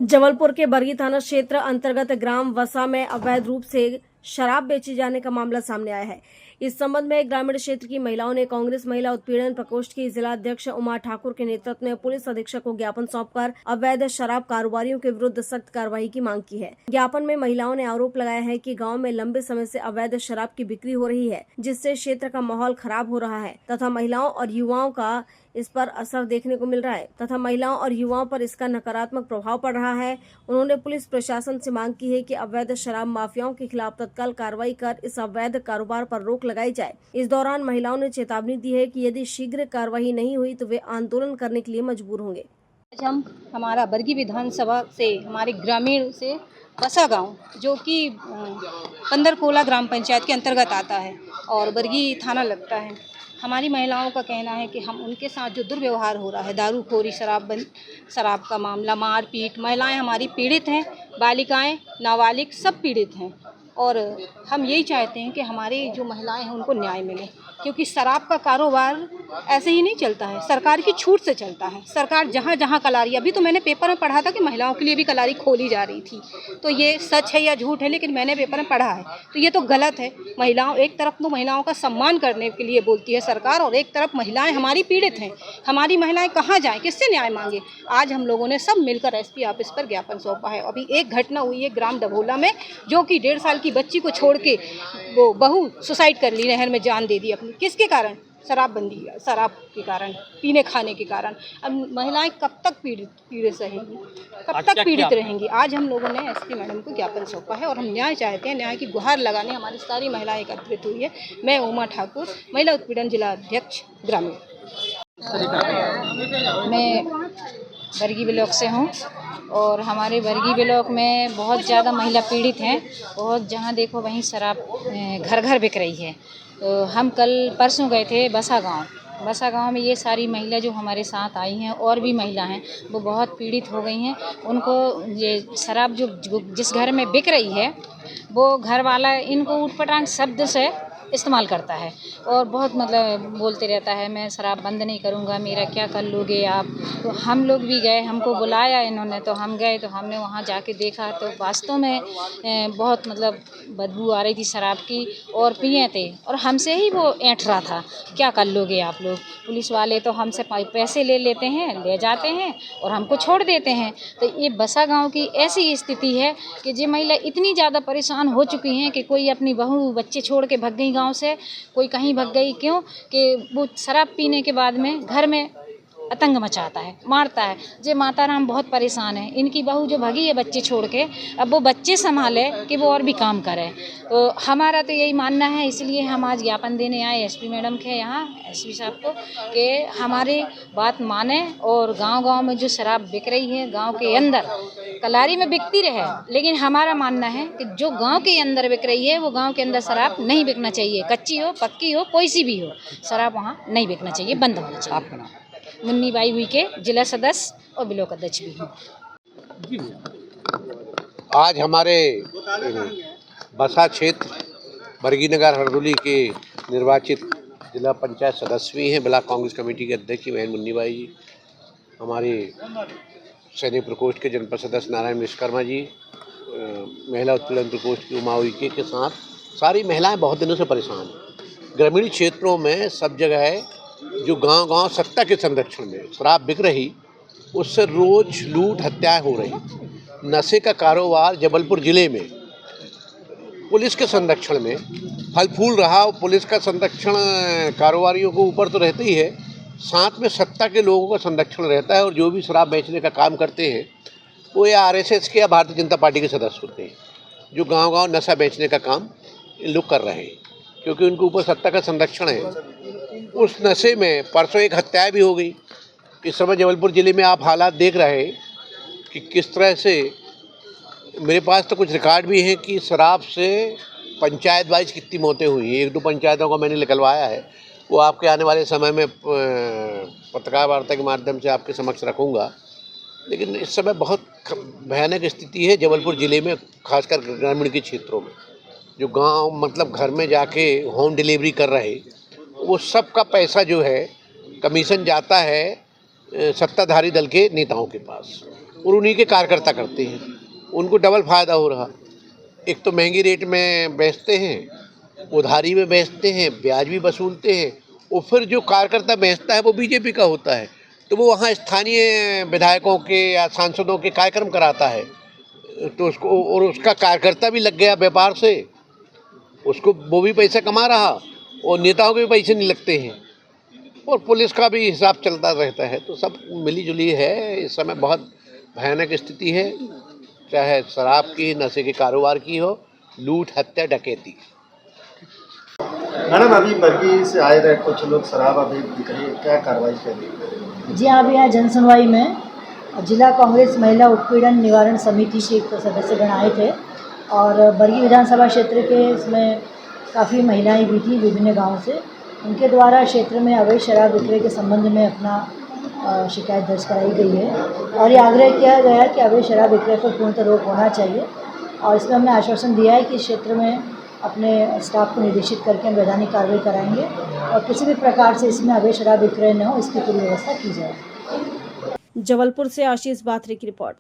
जबलपुर के बरगी थाना क्षेत्र अंतर्गत ग्राम वसा में अवैध रूप से शराब बेचे जाने का मामला सामने आया है। इस संबंध में ग्रामीण क्षेत्र की महिलाओं ने कांग्रेस महिला उत्पीड़न प्रकोष्ठ की जिला अध्यक्ष उमा ठाकुर के नेतृत्व में पुलिस अधीक्षक को ज्ञापन सौंपकर अवैध शराब कारोबारियों के विरुद्ध सख्त कार्रवाई की मांग की है। ज्ञापन में महिलाओं ने आरोप लगाया है कि गांव में लंबे समय से अवैध शराब की बिक्री हो रही है, जिससे क्षेत्र का माहौल खराब हो रहा है तथा महिलाओं और युवाओं का इस पर असर देखने को मिल रहा है तथा महिलाओं और युवाओं पर इसका नकारात्मक प्रभाव पड़ रहा है। उन्होंने पुलिस प्रशासन से मांग की है कि अवैध शराब माफियाओं के खिलाफ तत्काल कार्रवाई कर इस अवैध कारोबार पर रोक लगाई जाए। इस दौरान महिलाओं ने चेतावनी दी है कि यदि शीघ्र कार्रवाई नहीं हुई तो वे आंदोलन करने के लिए मजबूर होंगे। आज हम हमारा बरगी विधानसभा से हमारे ग्रामीण से बसा गांव जो कि पंदरकोला ग्राम पंचायत के अंतर्गत आता है और बरगी थाना लगता है। हमारी महिलाओं का कहना है कि हम उनके साथ जो दुर्व्यवहार हो रहा है, दारूखोरी, शराब का मामला, मारपीट, महिलाएं हमारी पीड़ित हैं, बालिकाएं, नाबालिग सब पीड़ित हैं और हम यही चाहते हैं कि हमारी जो महिलाएं हैं उनको न्याय मिले, क्योंकि शराब का कारोबार ऐसे ही नहीं चलता है, सरकार की छूट से चलता है। सरकार जहाँ जहाँ कलारी, अभी तो मैंने पेपर में पढ़ा था कि महिलाओं के लिए भी कलारी खोली जा रही थी, तो ये सच है या झूठ है, लेकिन मैंने पेपर में पढ़ा है तो ये तो गलत है। महिलाओं, एक तरफ तो महिलाओं का सम्मान करने के लिए बोलती है सरकार और एक तरफ महिलाएं हमारी पीड़ित हैं। हमारी महिलाएं कहाँ जाएं, किससे न्याय मांगे? आज हम लोगों ने सब मिलकर एसपी ऑफिस पर ज्ञापन सौंपा है। अभी एक घटना हुई है ग्राम डभोला में, जो कि 1.5 साल की बच्ची को छोड़ के वो बहू सुसाइड कर ली, नहर में जान दे दी अपनी। किसके कारण? शराबबंदी, शराब के कारण, पीने खाने के कारण। अब महिलाएं कब तक पीड़ित रहेंगी, कब तक पीड़ित रहेंगी? आज हम लोगों ने एसपी मैडम को ज्ञापन सौंपा है और हम न्याय चाहते हैं। न्याय की गुहार लगाने हमारी सारी महिलाएं एकत्रित हुई है। मैं उमा ठाकुर, महिला उत्पीड़न जिला अध्यक्ष ग्रामीण। मैं बरगी ब्लॉक से हूँ और हमारे बरगी ब्लॉक में बहुत ज़्यादा महिला पीड़ित हैं। बहुत जहाँ देखो वहीं शराब घर घर बिक रही है। तो हम कल परसों गए थे बसा गांव में। ये सारी महिला जो हमारे साथ आई हैं और भी महिला हैं, वो बहुत पीड़ित हो गई हैं। उनको ये शराब जो जिस घर में बिक रही है वो घर वाला इनको ऊटपटांग शब्द से इस्तेमाल करता है और बहुत मतलब बोलते रहता है, मैं शराब बंद नहीं करूँगा, मेरा क्या कर लोगे आप। तो हम लोग भी गए, हमको बुलाया इन्होंने, तो हम गए, तो हमने वहाँ जाके देखा तो वास्तव में बहुत मतलब बदबू आ रही थी शराब की और पिए थे और हमसे ही वो ऐंठ रहा था, क्या कर लोगे आप लोग। पुलिस वाले तो हमसे पैसे ले लेते हैं, ले जाते हैं और हमको छोड़ देते हैं। तो ये बसा गाँव की ऐसी स्थिति है कि ये महिला इतनी ज़्यादा परेशान हो चुकी हैं कि कोई अपनी बहू बच्चे छोड़ के भग गई गांव से, कोई कहीं भग गई। क्यों कि वो शराब पीने के बाद में घर में आतंक मचाता है, मारता है। जे माता राम बहुत परेशान है, इनकी बहू जो भगी है बच्चे छोड़ के, अब वो बच्चे संभाले कि वो और भी काम करे। तो हमारा तो यही मानना है, इसलिए हम आज ज्ञापन देने आए एसपी मैडम के यहाँ, एसपी साहब को, कि हमारी बात माने और गांव-गांव में जो शराब बिक रही है, गांव के अंदर कलारी में बिकती रहे, लेकिन हमारा मानना है कि जो गांव के अंदर बिक रही है वो गांव के अंदर शराब नहीं बिकना चाहिए। कच्ची हो, पक्की हो, कोई सी भी हो, शराब वहाँ नहीं बिकना चाहिए, बंद होना चाहिए। आपका नाम? मुन्नी बाई हुई के जिला सदस्य और ब्लॉक अध्यक्ष भी हूँ। आज हमारे बसा क्षेत्र बरगी नगर हरदोली के निर्वाचित जिला पंचायत सदस्य भी हैं, ब्लॉक कांग्रेस कमेटी के अध्यक्ष बहन मुन्नी बाई जी, हमारे सैनिक प्रकोष्ठ के जनपद सदस्य नारायण विश्वकर्मा जी, महिला उत्पीड़न प्रकोष्ठ की उमा उइके के साथ सारी महिलाएं बहुत दिनों से परेशान हैं। ग्रामीण क्षेत्रों में सब जगह है, जो गांव-गांव सत्ता के संरक्षण में शराब बिक रही, उससे रोज लूट हत्याएं हो रही। नशे का कारोबार जबलपुर ज़िले में पुलिस के संरक्षण में फल फूल रहा। पुलिस का संरक्षण कारोबारियों को ऊपर तो रहता ही है, साथ में सत्ता के लोगों का संरक्षण रहता है और जो भी शराब बेचने का काम करते हैं वो या आरएसएस के या भारतीय जनता पार्टी के सदस्य होते हैं, जो गांव-गांव नशा बेचने का काम इन लोग कर रहे हैं, क्योंकि उनके ऊपर सत्ता का संरक्षण है। उस नशे में परसों एक हत्या भी हो गई। इस समय जबलपुर ज़िले में आप हालात देख रहे हैं कि किस तरह से, मेरे पास तो कुछ रिकॉर्ड भी हैं कि शराब से पंचायत वाइज कितनी मौतें हुई हैं। 1-2 पंचायतों का मैंने निकलवाया है, वो आपके आने वाले समय में पत्रकार वार्ता के माध्यम से आपके समक्ष रखूँगा। लेकिन इस समय बहुत भयानक स्थिति है जबलपुर ज़िले में, खासकर ग्रामीण के क्षेत्रों में। जो गांव मतलब घर में जाके होम डिलीवरी कर रहे, वो सब का पैसा जो है कमीशन जाता है सत्ताधारी दल के नेताओं के पास। और उन्हीं के कार्यकर्ता करते हैं। उनको डबल फायदा हो रहा, एक तो महंगी रेट में बेचते हैं, उधारी में बेचते हैं, ब्याज भी वसूलते हैं, और फिर जो कार्यकर्ता बेचता है वो बीजेपी का होता है, तो वो वहाँ स्थानीय विधायकों के या सांसदों के कार्यक्रम कराता है, तो उसको, और उसका कार्यकर्ता भी लग गया व्यापार से, उसको वो भी पैसा कमा रहा और नेताओं के भी पैसे नहीं लगते हैं, और पुलिस का भी हिसाब चलता रहता है। तो सब मिली जुली है। इस समय बहुत भयानक स्थिति है, चाहे शराब की, नशे के कारोबार की हो, लूट, हत्या, डकैती। मैडम अभी बरगी से आए रहे कुछ लोग शराब अभी बिक रही है, क्या कार्रवाई करेगी? जी हाँ, अभी यहाँ जनसुनवाई में जिला कांग्रेस महिला उत्पीड़न निवारण समिति के एक सदस्यगण आए थे और बरगी विधानसभा क्षेत्र के इसमें काफ़ी महिलाएं भी थी विभिन्न गांवों से। उनके द्वारा क्षेत्र में अवैध शराब विक्रय के संबंध में अपना शिकायत दर्ज कराई गई है और ये आग्रह किया गया कि अवैध शराब विक्रय पर पूर्णतः रोक होना चाहिए, और इसमें हमने आश्वासन दिया है कि इस क्षेत्र में अपने स्टाफ को निर्देशित करके हम वैधानिक कार्रवाई कराएंगे और किसी भी प्रकार से इसमें अवैध शराब विक्रय न हो, इसकी पूरी व्यवस्था की जाए। जबलपुर से आशीष बाथरे की रिपोर्ट।